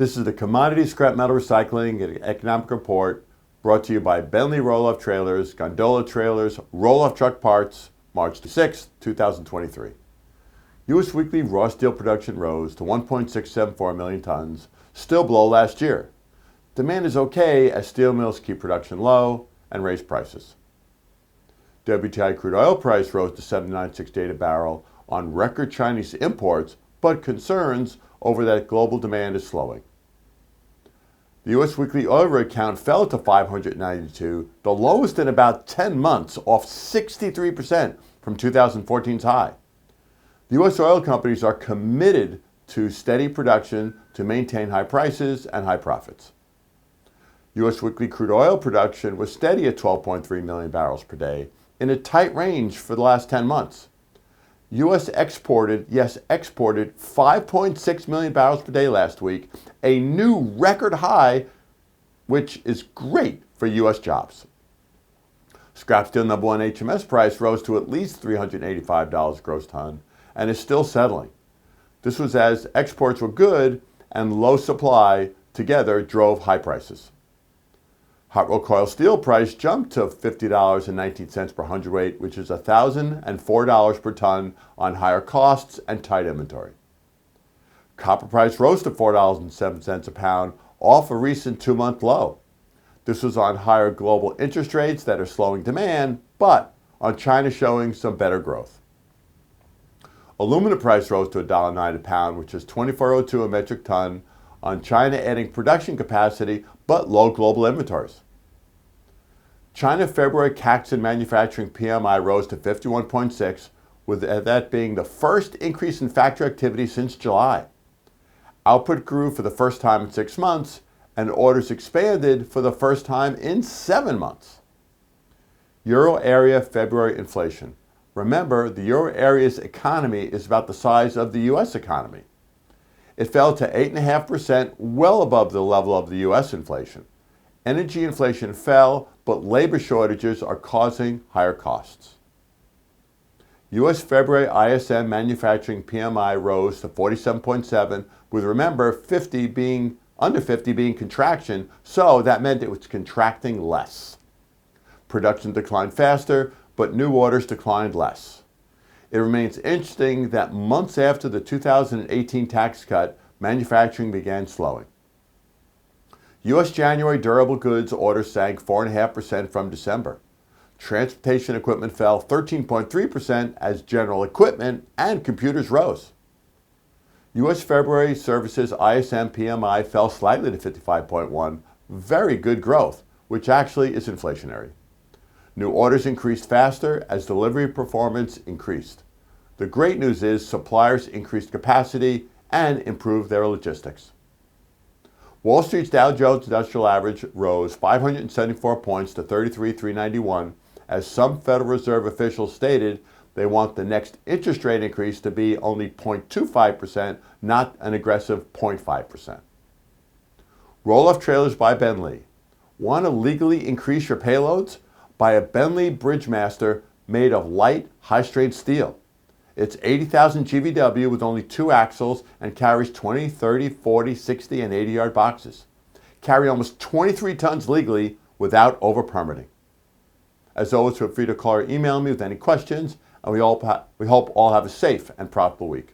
This is the Commodities Scrap Metal Recycling and Economic Report brought to you by Bentley Roll-Off Trailers, Gondola Trailers, Roll-Off Truck Parts, March 6, 2023. U.S. weekly raw steel production rose to 1.674 million tons, still below last year. Demand is okay as steel mills keep production low and raise prices. WTI crude oil price rose to $79.68 a barrel on record Chinese imports, but concerns over that global demand is slowing. The U.S. weekly oil rig count fell to 592, the lowest in about 10 months, off 63% from 2014's high. The U.S. oil companies are committed to steady production to maintain high prices and high profits. U.S. weekly crude oil production was steady at 12.3 million barrels per day, in a tight range for the last 10 months. U.S. exported 5.6 million barrels per day last week, a new record high, which is great for U.S. jobs. Scrap steel number one HMS price rose to at least $385 gross ton and is still settling. This was as exports were good and low supply together drove high prices. Hot rolled coil steel price jumped to $50.19 per hundredweight, which is $1,004 per ton on higher costs and tight inventory. Copper price rose to $4.07 a pound, off a recent 2-month low. This was on higher global interest rates that are slowing demand, but on China showing some better growth. Aluminum price rose to $1.09 a pound, which is $24.02 a metric ton, on China adding production capacity but low global inventories. China February Caxton manufacturing PMI rose to 51.6, with that being the first increase in factory activity since July. Output grew for the first time in 6 months, and orders expanded for the first time in 7 months. Euro area February inflation. Remember, the Euro area's economy is about the size of the U.S. economy. It fell to 8.5%, well above the level of the U.S. inflation. Energy inflation fell, but labor shortages are causing higher costs. U.S. February ISM manufacturing PMI rose to 47.7, with remember under 50 being contraction, so that meant it was contracting less. Production declined faster, but new orders declined less. It remains interesting that months after the 2018 tax cut, manufacturing began slowing. U.S. January durable goods orders sank 4.5% from December. Transportation equipment fell 13.3% as general equipment and computers rose. U.S. February services ISM PMI fell slightly to 55.1, very good growth, which actually is inflationary. New orders increased faster as delivery performance increased. The great news is suppliers increased capacity and improved their logistics. Wall Street's Dow Jones Industrial Average rose 574 points to 33,391 as some Federal Reserve officials stated they want the next interest rate increase to be only 0.25%, not an aggressive 0.5%. Roll-off trailers by Bentley. Want to legally increase your payloads? Buy a Bentley Bridgemaster made of light, high-strength steel. It's 80,000 GVW with only 2 axles and carries 20, 30, 40, 60, and 80-yard boxes. Carry almost 23 tons legally without over-permitting. As always, feel free to call or email me with any questions, and we hope all have a safe and profitable week.